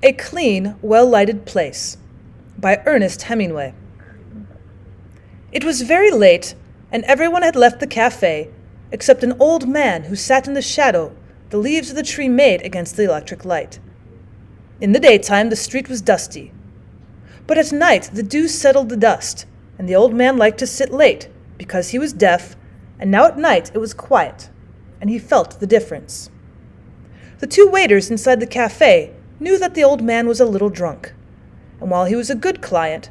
A Clean, Well-Lighted Place by Ernest Hemingway. It was very late, and everyone had left the cafe, except an old man who sat in the shadow the leaves of the tree made against the electric light. In the daytime the street was dusty, but at night the dew settled the dust, and the old man liked to sit late because he was deaf, and now at night it was quiet, and he felt the difference. The two waiters inside the cafe knew that the old man was a little drunk, and while he was a good client,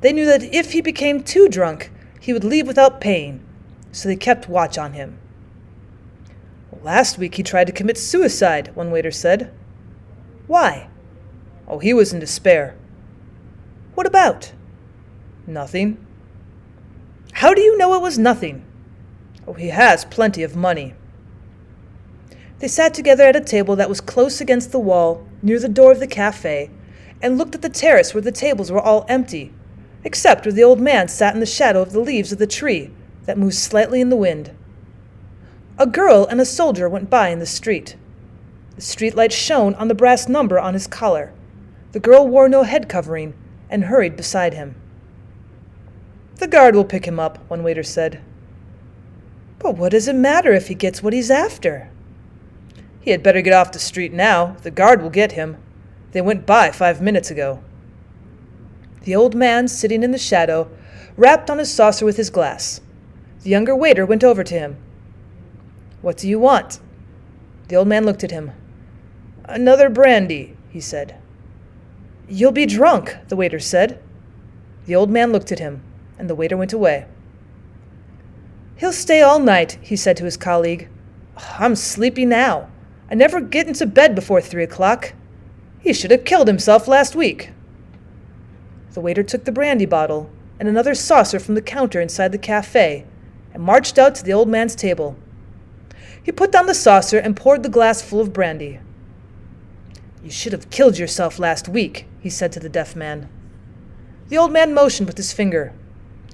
they knew that if he became too drunk, he would leave without paying, so they kept watch on him. "Last week he tried to commit suicide," one waiter said. "Why?" "Oh, he was in despair." "What about?" "Nothing." "How do you know it was nothing?" "Oh, he has plenty of money." They sat together at a table that was close against the wall near the door of the cafe and looked at the terrace where the tables were all empty, except where the old man sat in the shadow of the leaves of the tree that moved slightly in the wind. A girl and a soldier went by in the street. The streetlight shone on the brass number on his collar. The girl wore no head covering and hurried beside him. "The guard will pick him up," one waiter said. "But what does it matter if he gets what he's after?" "He had better get off the street now. The guard will get him. They went by 5 minutes ago." The old man, sitting in the shadow, rapped on his saucer with his glass. The younger waiter went over to him. "What do you want?" The old man looked at him. "Another brandy," he said. "You'll be drunk," the waiter said. The old man looked at him, and the waiter went away. "He'll stay all night," he said to his colleague. "I'm sleepy now. I never get into bed before 3 o'clock. He should have killed himself last week." The waiter took the brandy bottle and another saucer from the counter inside the cafe and marched out to the old man's table. He put down the saucer and poured the glass full of brandy. "You should have killed yourself last week," he said to the deaf man. The old man motioned with his finger.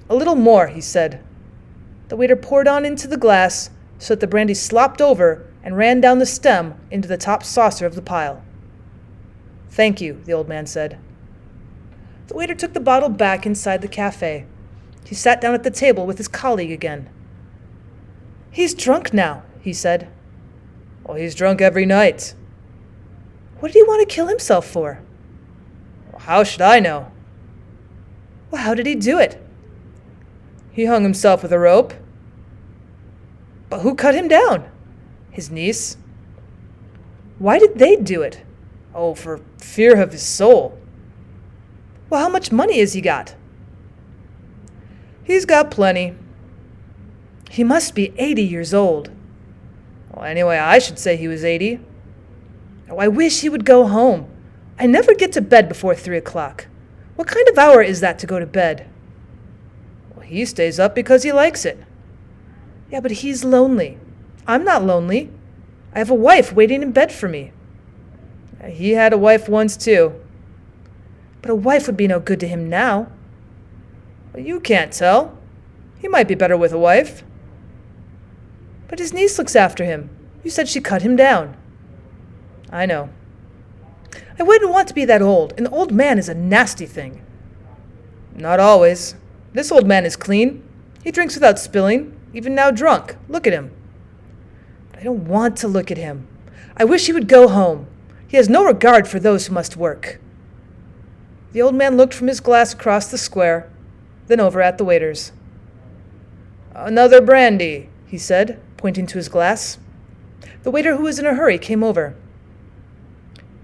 "A little more," he said. The waiter poured on into the glass so that the brandy slopped over and ran down the stem into the top saucer of the pile. "Thank you," the old man said. The waiter took the bottle back inside the cafe. He sat down at the table with his colleague again. "He's drunk now," he said. "Well, he's drunk every night." "What did he want to kill himself for?" "Well, how should I know?" "Well, how did he do it?" "He hung himself with a rope." "But who cut him down?" "His niece." "Why did they do it?" "Oh, for fear of his soul." "Well, how much money has he got?" "He's got plenty." "He must be 80 years old." "Well, anyway, I should say he was 80. "Oh, I wish he would go home. I never get to bed before 3 o'clock. What kind of hour is that to go to bed?" "Well, he stays up because he likes it." "Yeah, but he's lonely. I'm not lonely. I have a wife waiting in bed for me." "He had a wife once, too." "But a wife would be no good to him now." "Well, you can't tell. He might be better with a wife." "But his niece looks after him. You said she cut him down." "I know." "I wouldn't want to be that old. An old man is a nasty thing." "Not always. This old man is clean. He drinks without spilling, even now drunk. Look at him." "I don't want to look at him. I wish he would go home. He has no regard for those who must work." The old man looked from his glass across the square, then over at the waiters. "Another brandy," he said, pointing to his glass. The waiter, who was in a hurry, came over.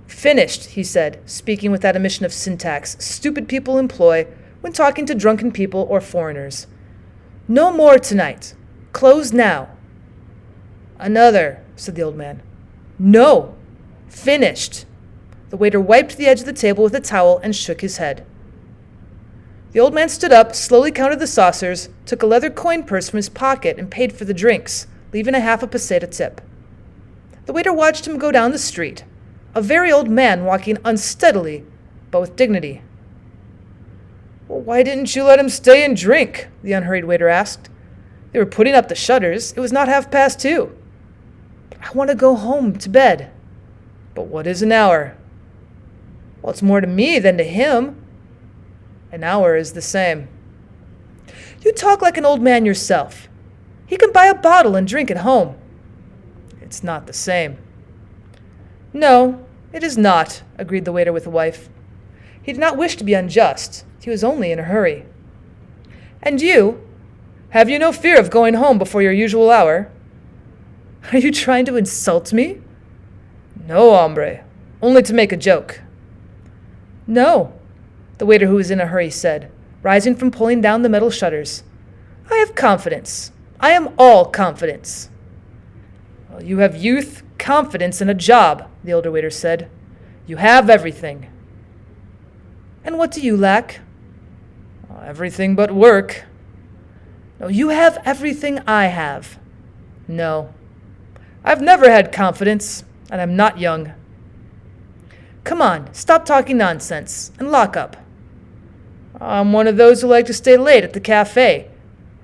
"Finished," he said, speaking with that omission of syntax stupid people employ when talking to drunken people or foreigners. "No more tonight. Close now." "Another," said the old man. "No. Finished." The waiter wiped the edge of the table with a towel and shook his head. The old man stood up, slowly counted the saucers, took a leather coin purse from his pocket and paid for the drinks, leaving a half a peseta tip. The waiter watched him go down the street, a very old man walking unsteadily, but with dignity. "Well, why didn't you let him stay and drink?" the unhurried waiter asked. "They were putting up the shutters. It was not 2:30. "I want to go home to bed." "But what is an hour?" Well, it's more to me than to him. An hour is the same. You talk like an old man yourself. He can buy a bottle and drink at home. It's not the same. No, it is not, agreed the waiter with the wife. He did not wish to be unjust. He was only in a hurry. And you? Have you no fear of going home before your usual hour? Are you trying to insult me? No, hombre. Only to make a joke. No, the waiter who was in a hurry said, rising from pulling down the metal shutters. I have confidence. I am all confidence. Well, you have youth, confidence, and a job, the older waiter said. You have everything. And what do you lack? Everything but work. No, you have everything I have. No. I've never had confidence, and I'm not young. Come on, stop talking nonsense, and lock up. I'm one of those who like to stay late at the cafe,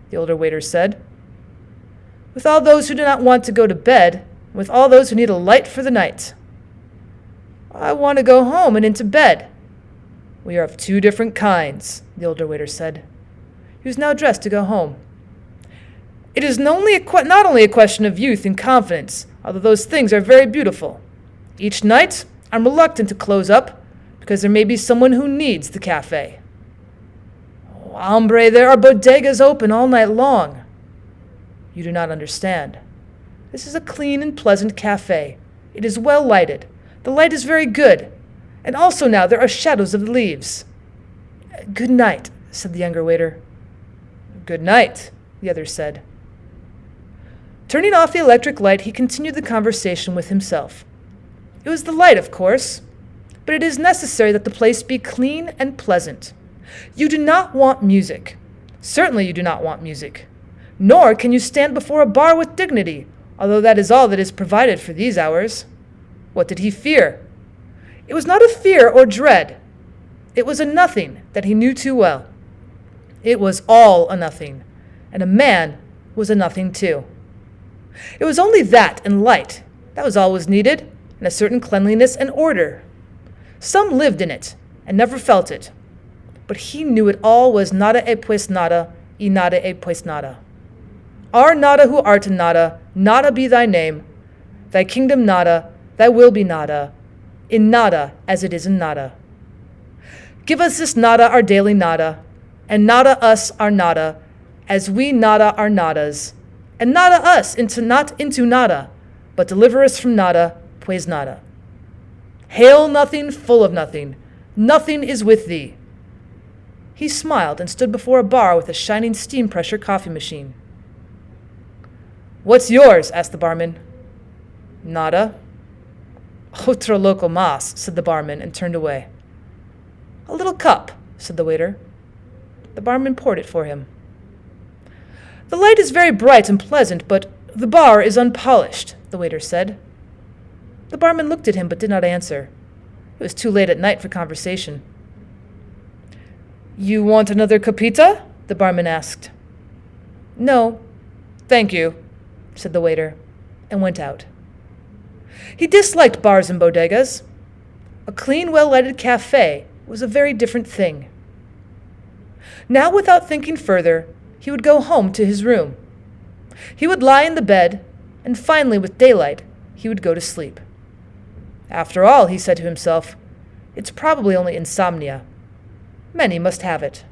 the older waiter said. With all those who do not want to go to bed, with all those who need a light for the night. I want to go home and into bed. We are of two different kinds, the older waiter said. He was now dressed to go home. It is not only a question of youth and confidence, although those things are very beautiful. Each night, I'm reluctant to close up, because there may be someone who needs the cafe. Oh, hombre, there are bodegas open all night long. You do not understand. This is a clean and pleasant cafe. It is well lighted. The light is very good. And also now there are shadows of the leaves. Good night, said the younger waiter. Good night, the other said. Turning off the electric light, he continued the conversation with himself. It was the light, of course, but it is necessary that the place be clean and pleasant. You do not want music. Certainly you do not want music. Nor can you stand before a bar with dignity, although that is all that is provided for these hours. What did he fear? It was not a fear or dread. It was a nothing that he knew too well. It was all a nothing, and a man was a nothing too. It was only that and light. That was all was needed, and a certain cleanliness and order. Some lived in it, and never felt it. But he knew it all was nada e pues nada, y nada e pues nada. Our nada who art in nada, nada be thy name. Thy kingdom nada, thy will be nada, in nada as it is in nada. Give us this nada our daily nada, and nada us our nada, as we nada our nadas, and nada us not into nada, but deliver us from nada, pues nada. Hail nothing, full of nothing. Nothing is with thee. He smiled and stood before a bar with a shining steam pressure coffee machine. What's yours? Asked the barman. Nada. Otro loco mas, said the barman, and turned away. A little cup, said the waiter. The barman poured it for him. The light is very bright and pleasant, but the bar is unpolished, the waiter said. The barman looked at him but did not answer. It was too late at night for conversation. You want another copita? The barman asked. No, thank you, said the waiter, and went out. He disliked bars and bodegas. A clean, well-lighted cafe was a very different thing. Now, without thinking further, he would go home to his room. He would lie in the bed, and finally, with daylight, he would go to sleep. After all, he said to himself, it's probably only insomnia. Many must have it.